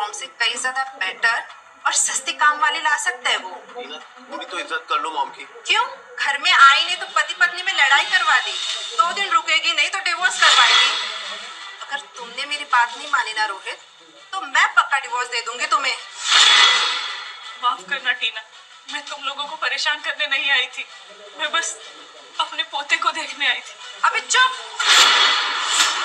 Mom से कई ज्यादा बेटर और सस्ती काम वाली ला सकता है वो। पूरी तो इज्जत कर लो मॉम की। क्यों? घर में आई नहीं तो पति पत्नी में लड़ाई करवा दी, 2 दिन रुकेगी नहीं तो डिवोर्स करवाएगी। अगर तुमने मेरी बात नहीं मानी ना रोहित, तो मैं पक्का डिवोर्स दे दूंगी तुम्हें। माफ करना टीना, मैं तुम लोगों को परेशान करने नहीं आई थी। मैं बस अपने पोते को देखने आई थी। अबे चुप!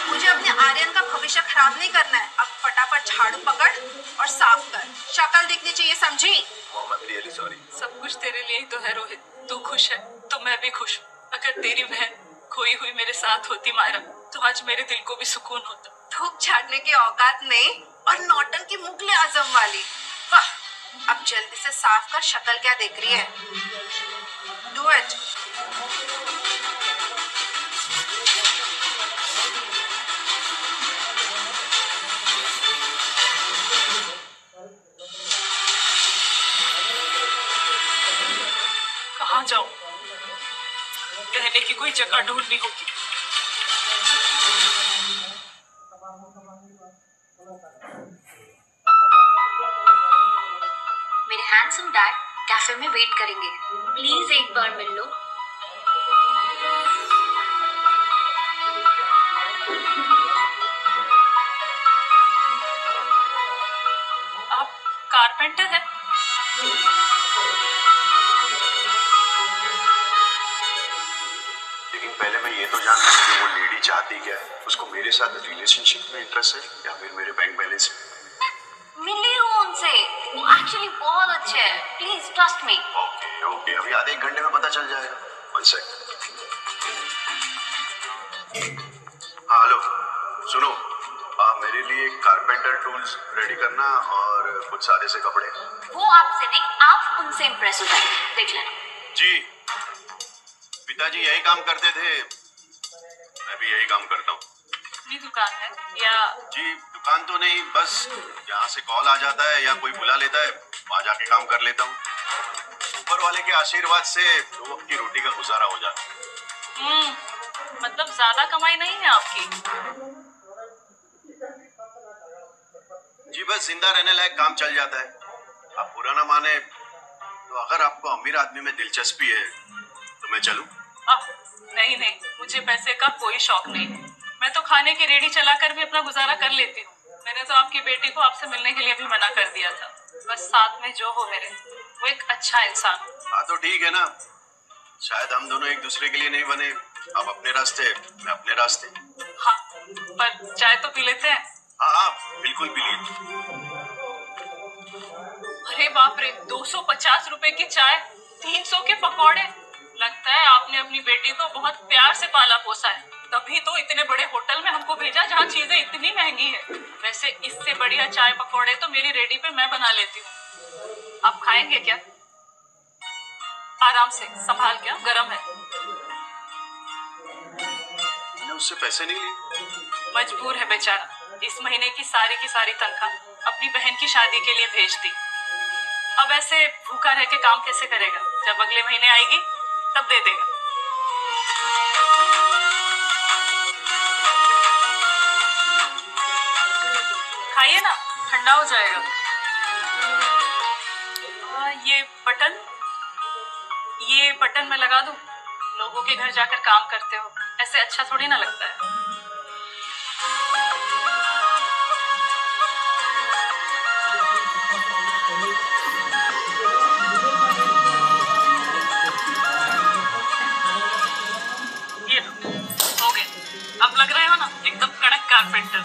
मुझे अपने आर्यन का भविष्य खराब नहीं करना है। अब फटाफट झाड़ू पकड़ और साफ कर, शक्ल दिखनी चाहिए, समझी? Mom I am really sorry. सब कुछ तेरे लिए ही तो है रोहित। तू खुश है तो मैं भी खुश हूँ। अगर तेरी बहन खोई हुई मेरे साथ होती मायरा, तो आज मेरे दिल को भी सुकून होता। थूक छाटने की औकात नहीं और नौटंकी की मुगले आजम वाली। वाह! अब जल्दी से साफ कर, शक्ल क्या देख रही है? Do it. कहाँ जाऊँ? कहने की कोई जगह ढूंढनी होगी। मेरे हैंडसम डैड कैफे में वेट करेंगे, प्लीज एक बार मिल लो। आप कारपेंटर हैं? लेकिन पहले मैं ये तो जानता हूँ कि वो लेडी चाहती क्या है। उसको मेरे साथ रिलेशनशिप में इंटरेस्ट है या फिर मेरे बैंक बैलेंस में? मिली हूँ उनसे, वो एक्चुअली बहुत अच्छे हैं, please trust me. Okay okay, अभी आधे 1 घंटे में पता चल जाएगा। 1 सेकंड। हाँ हेलो, सुनो, मेरे लिए कारपेंटर टूल्स रेडी करना और कुछ सादे से कपड़े। वो आपसे नहीं, आप उनसे इम्प्रेस हो जाएंगे, देख लेना। जी, पिताजी यही काम करते थे, मैं भी यही काम करता हूँ। अपनी दुकान है या? जी दुकान तो नहीं, बस यहाँ से कॉल आ जाता है या कोई बुला लेता है, वहाँ जाके काम कर लेता हूँ। ऊपर वाले के आशीर्वाद से 2 वक्त की रोटी का गुजारा हो जाता है। मतलब ज्यादा कमाई नहीं है आपकी? जी बस जिंदा रहने लायक काम चल जाता है। आप बुरा ना माने तो अगर आपको अमीर आदमी में दिलचस्पी है तो मैं चलूं? नहीं नहीं, मुझे पैसे का कोई शौक नहीं। मैं तो खाने की रेडी चलाकर भी अपना गुजारा कर लेती हूँ। मैंने तो आपकी बेटी को आपसे मिलने के लिए भी मना कर दिया था। बस साथ में जो हो मेरे, वो एक अच्छा इंसान। हाँ तो ठीक है ना, शायद हम दोनों एक दूसरे के लिए नहीं बने। आप अपने रास्ते, मैं अपने रास्ते। हाँ, पर चाय तो पी लेते हैं। हाँ हाँ बिल्कुल पी लीजिए। अरे बाप रे, 250 रुपए की चाय, 300 के पकौड़े। लगता है आपने अपनी बेटी को बहुत प्यार से पाला पोसा है, तभी तो इतने बड़े होटल में हमको भेजा जहाँ चीजें इतनी महंगी है। वैसे इससे बढ़िया चाय पकौड़े तो मेरी रेडी पे मैं बना लेती हूँ। आप खाएंगे क्या? आराम से संभाल, क्या गरम है। मैंने उससे पैसे नहीं लिए। मजबूर है बेचारा, इस महीने की सारी तनख्वाह अपनी बहन की शादी के लिए भेज दी। अब ऐसे भूखा रह के काम कैसे करेगा? जब अगले महीने आएगी तब दे देगा। खाइए ना, ठंडा हो जाएगा। ये बटन मैं लगा दूं? लोगों के घर जाकर काम करते हो, ऐसे अच्छा थोड़ी ना लगता है। ये हो गए। अब लग रहे हो ना एकदम कड़क कारपेंटर।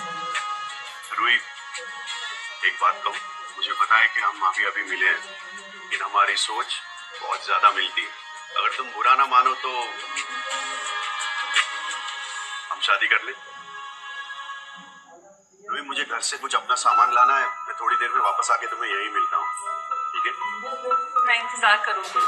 रुई, एक बात कहूँ, मुझे पता है कि हम अभी मिले हैं, लेकिन हमारी सोच बहुत ज्यादा मिलती है। अगर तुम बुरा ना मानो तो हम शादी कर ले। रुई, मुझे घर से कुछ अपना सामान लाना है, मैं थोड़ी देर में वापस आके तुम्हें यहीं मिलता हूँ, ठीक है? मैं इंतजार करूंगी।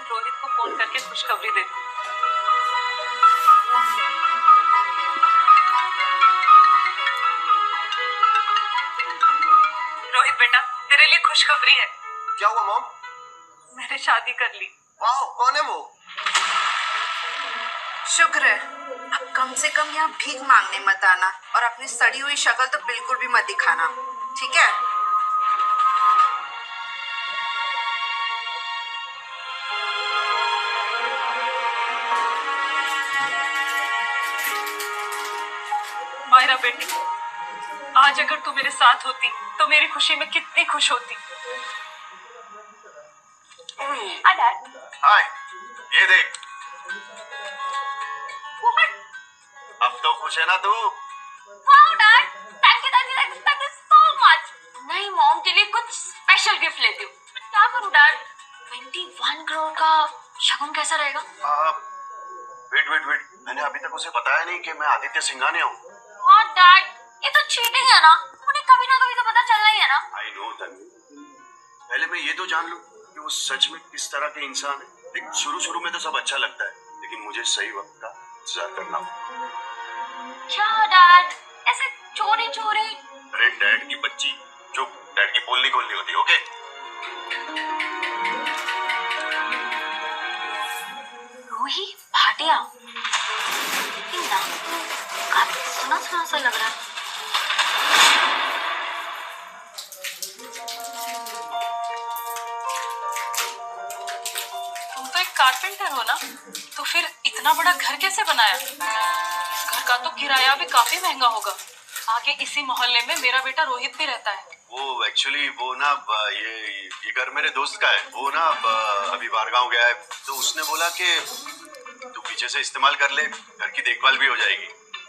रोहित को फोन करके खुशखबरी देती हूँ। रोहित बेटा, तेरे लिए खुशखबरी है। क्या हुआ मॉम? मैंने शादी कर ली। वाह, कौन है वो? शुक्र है। अब कम से कम यहाँ भीख मांगने मत आना और अपनी सड़ी हुई शक्ल तो बिल्कुल भी मत दिखाना, ठीक है? मायरा बेटी, आज अगर तू मेरे साथ होती तो मेरी खुशी में कितनी खुश होती। Hi, Dad. हाय, ये देख। What? अब तो खुश है ना तू? Wow, Dad. Thank you so much. नहीं, मॉम के लिए कुछ स्पेशल गिफ्ट लेती हूँ। क्या करूँ, डैड? 21 करोड़ का शगुन कैसा रहेगा? वेट, मैंने अभी तक उसे बताया नहीं कि मैं आदित्य सिंघानिया हूँ। हाँ, डैड, ये तो चीटिंग है ना? उन्हें कभी ना कभी तो पता चलना ही है ना? आई नो तन्वी, पहले मैं ये तो जान लूं कि वो सच में किस तरह के इंसान है। लेकिन शुरू में तो सब अच्छा लगता है, लेकिन मुझे सही वक्त का इंतजार करना होगा। क्या डैड, ऐसे चोरी? अरे डैड की बच्ची, चुप। डैड की पोल नहीं खोलनी होती, ओके? रूही भाटिया, ये नाम तो काफी सुना सा लग रहा है। तुम तो एक कारपेंटर हो ना, तो फिर इतना बड़ा घर कैसे बनाया? इस घर का तो किराया भी काफी महंगा होगा। आगे इसी मोहल्ले में मेरा बेटा रोहित भी रहता है। वो एक्चुअली वो ना ये घर मेरे दोस्त का है। वो ना अभी बाहर गया है, तो उसने बोला कि तू पीछे से इस्तेमाल कर ले, घर की देखभाल भी हो जाएगी।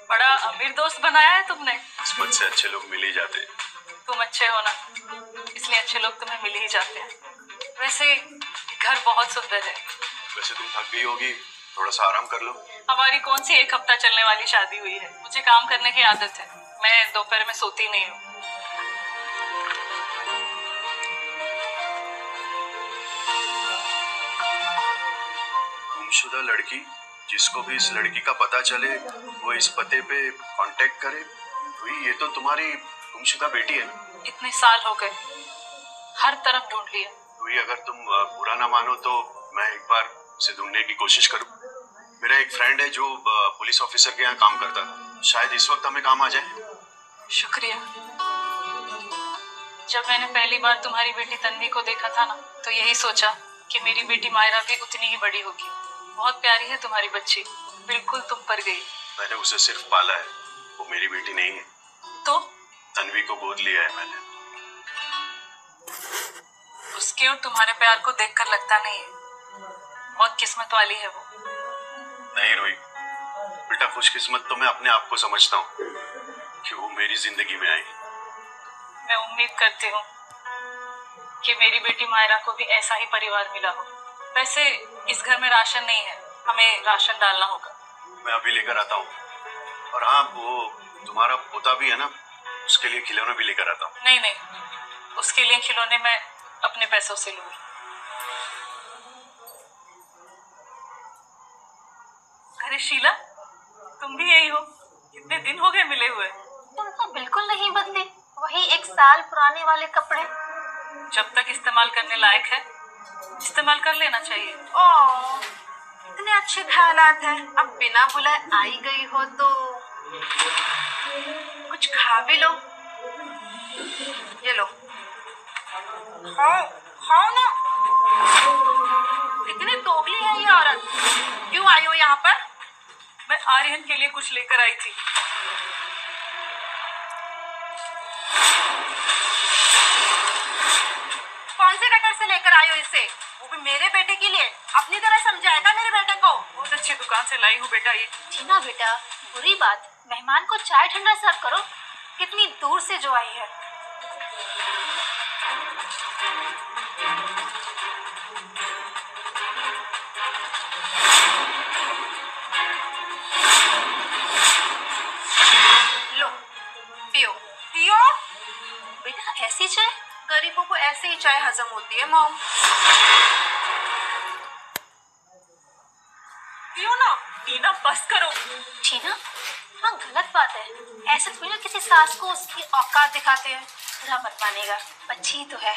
बड़ा अमीर दोस्त बनाया है तुमने। किस्मत से अच्छे लोग मिल ही जाते हैं। तुम अच्छे हो ना, इसलिए अच्छे लोग तुम्हें मिल ही जाते हैं। वैसे घर बहुत सुंदर है। वैसे तुम थक गई होगी, थोड़ा सा आराम कर लो। हमारी कौन सी 1 हफ्ता चलने वाली शादी हुई है। मुझे काम करने की आदत है, मैं दोपहर में सोती नहीं हूँ। गुमशुदा लड़की, जिसको भी इस लड़की का पता चले वो इस पते पे कांटेक्ट करे। तो ये तो तुम्हारी गुमशुदा बेटी है ना? इतने साल हो गए, हर तरफ ढूंढ लिया। तो अगर तुम बुरा ना मानो तो मैं एक बार उसे ढूंढने की कोशिश करूं। मेरा एक फ्रेंड है जो पुलिस ऑफिसर के यहाँ काम करता था, शायद इस वक्त हमें काम आ जाए। शुक्रिया। जब मैंने पहली बार तुम्हारी बेटी तन्वी को देखा था ना, तो यही सोचा कि मेरी बेटी मायरा भी उतनी ही बड़ी होगी। बहुत प्यारी है तुम्हारी बच्ची, बिल्कुल तुम पर गई। मैंने उसे सिर्फ पाला है, वो मेरी बेटी नहीं है। तो तन्वी को गोद लिया है मैंने। उसके और तुम्हारे प्यार को देखकर लगता नहीं है, बहुत किस्मत वाली है वो। नहीं रोई बेटा, खुशकिस्मत तो मैं अपने आप को समझता हूँ कि वो मेरी जिंदगी में आई। मैं उम्मीद करती हूँ कि मेरी बेटी मायरा को भी ऐसा ही परिवार मिला हो। वैसे इस घर में राशन नहीं है, हमें राशन डालना होगा। मैं अभी लेकर आता हूँ। और हाँ, वो तुम्हारा पोता भी है ना, उसके लिए खिलौने भी लेकर आता हूँ। नहीं, उसके लिए खिलौने मैं अपने पैसों से लूंगी। अरे शीला, तुम भी यही हो? कितने दिन हो गए मिले हुए। तुम तो बिल्कुल नहीं बदले, वही 1 साल पुराने वाले कपड़े। जब तक इस्तेमाल करने लायक है, इस्तेमाल कर लेना चाहिए। ओह, इतने अच्छे ख्यालात हैं। अब बिना बुलाए आई गई हो तो कुछ खा भी लो। ये लो, खाओ ना। कितनी दोगली है ये औरत। क्यों आई हो यहाँ पर? मैं आर्यन के लिए कुछ लेकर आई थी। कौन से कटर से लेकर आई हो इसे? वो भी मेरे बेटे के लिए। अपनी तरह समझाएगा मेरे बेटे को। बहुत अच्छी दुकान से लाई हूँ बेटा ये। टीना बेटा, बुरी बात, मेहमान को चाय ठंडा सर्व करो। कितनी दूर से जो आई है। लो, पियो। बेटा ऐसी चाय? गरीबों को ऐसे ही चाय हजम होती है मॉम। पियो ना। टीना बस करो। टीना, हाँ गलत बात है। ऐसे थोड़ी ना किसी सास को उसकी औकात दिखाते हैं। बुरा मत मानेगा, बच्ची तो है।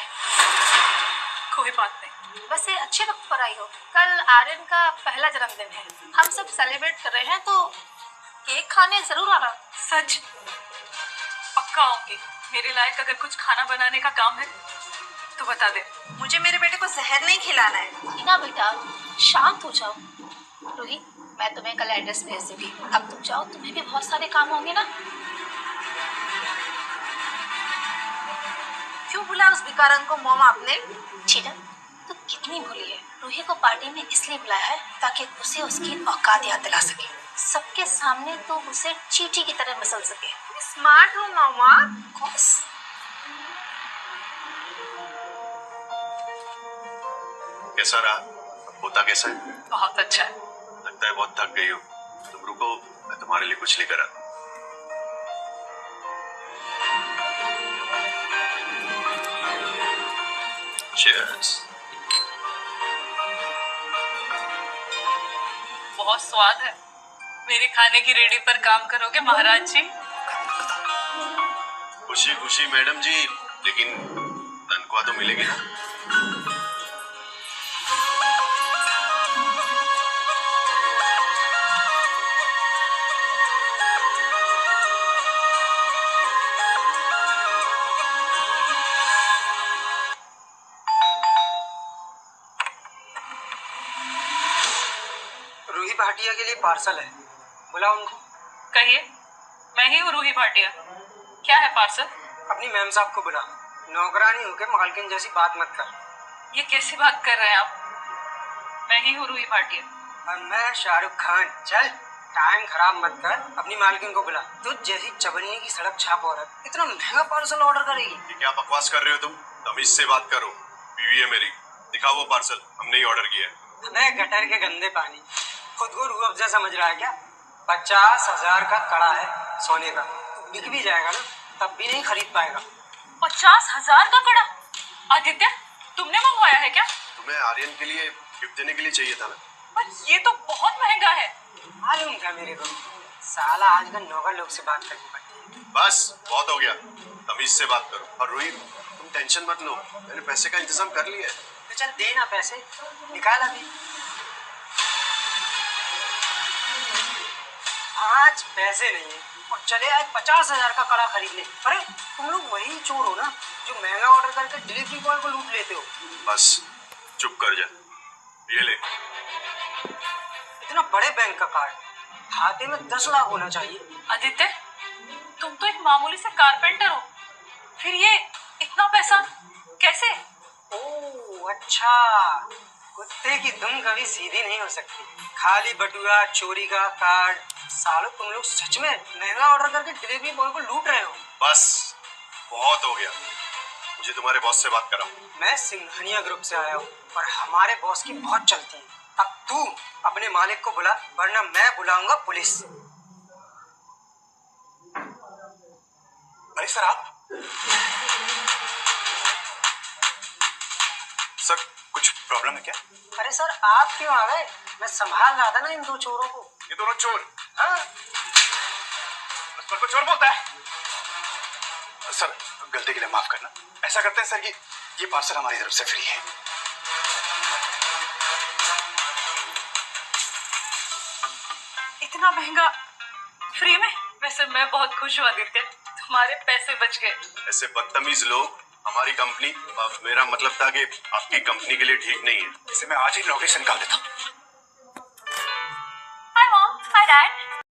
कोई बात नहीं। वैसे अच्छे वक्त पर आई हो। कल आर्यन का पहला जन्मदिन है, हम सब सेलिब्रेट कर रहे हैं, तो केक खाने जरूर आना। सच? पक्का आऊंगी। मेरे लायक अगर कुछ खाना बनाने का काम है तो बता दे। मुझे मेरे बेटे को जहर नहीं खिलाना है। ना बेटा, शांत हो जाओ। रूही, मैं तुम्हें कल एड्रेस भेज दूंगी, अब तुम जाओ, तुम्हें भी बहुत सारे काम होंगे ना। क्यों बुलाया उस भिखारन को मॉम आपने? चीटा, तू कितनी भूली है। रूही को पार्टी में इसलिए बुलाया है ताकि उसे उसकी औकात याद दिला सके, सबके सामने तो उसे चींटी की तरह मसल सके। स्मार्ट हो मामा। कोस कैसा रहा? होता कैसा है? बहुत अच्छा है। लगता है बहुत थक गई हो। तुम रुको, मैं तुम्हारे लिए कुछ लेकर आता हूं। Cheers. बहुत स्वाद है। मेरे खाने की रेडी पर काम करोगे महाराज जी? खुशी खुशी मैडम जी, लेकिन तनख्वाह तो मिलेगी ना? रूही भाटिया के लिए पार्सल है, बुला उनको। कहिए, मैं ही हूँ रूही भाटिया। क्या है पार्सल? अपनी मैम साहब को बुला। नौकरानी होके मालकिन जैसी बात मत कर। ये कैसी बात कर रहे हैं आप? मैं ही हूँ रूही भाटिया। और मैं शाहरुख खान। चल, टाइम खराब मत कर, अपनी मालकिन को बुला। तुझ जैसी चवन्नी की सड़क छाप औरत इतना महंगा पार्सल ऑर्डर करेगी? ये क्या बकवास कर रहे हो तुम? तमीज से बात करो, बीवी है मेरी। दिखाओ वो पार्सल, हमने ही ऑर्डर किया है। हमें गटर के गंदे पानी। खुद को रूह अफ़ज़ा समझ रहा है क्या? 50,000 का कड़ा है सोने का, बिक भी जाएगा ना, तब भी नहीं खरीद पाएगा। 50,000 का कड़ा? आदित्य, तुमने मंगवाया है क्या? तुम्हें आर्यन के लिए गिफ्ट देने के लिए चाहिए था ना? पर ये तो बहुत महंगा है। मालूम था मेरे को, साला आजकल नौकर लोग से बात करनी पड़ती है। बस बहुत हो गया, तमीज से बात करो। और रोहित, तुम टेंशन मत लो, मैंने पैसे का इंतजाम कर लिया है। तो चल दे ना पैसे, निकाल अभी। आज पैसे नहीं है और चले आज 50,000 का कड़ा खरीद ले। अरे तुम लोग वही चोर हो ना जो महंगा ऑर्डर करके डिलीवरी बॉय को लूट लेते हो। बस चुप कर जा, ये ले। इतना बड़े बैंक का कार्ड, खाते में 10 लाख होना चाहिए। आदित्य, तुम तो एक मामूली से कारपेंटर हो, फिर ये इतना पैसा कैसे? ओह अच्छा, कुत्ते की दुम कभी सीधी नहीं हो सकती। खाली बटुआ चोरी का कार्ड। सालों तुम लोग सच में महंगा ऑर्डर करके डिलीवरी बॉय को लूट रहे हो। बस बहुत हो गया, मुझे तुम्हारे बॉस से बात कराओ। मैं सिंघानिया ग्रुप से आया हूँ और हमारे बॉस की बहुत चलती है। अब तू अपने मालिक को बुला, वरना मैं बुलाऊंगा पुलिस। अरे सर, आप सर, कुछ प्रॉब्लम है क्या? अरे सर, आप क्यों आ गए? मैं संभाल रहा था ना इन दो चोरों को। ये दोनों चोर? हाँ सर को चोर बोलता है? सर गलती के लिए माफ करना। ऐसा करते हैं सर, ये पार्सल हमारी तरफ से फ्री है। इतना महंगा फ्री में? वैसे मैं बहुत खुश हूँ आदित्य, तुम्हारे पैसे बच गए। ऐसे बदतमीज लोग हमारी कंपनी, मेरा मतलब था कि आपकी कंपनी के लिए ठीक नहीं है। इसे मैं आज ही नौकरी से निकाल देता हूँ। Hi mom, hi dad.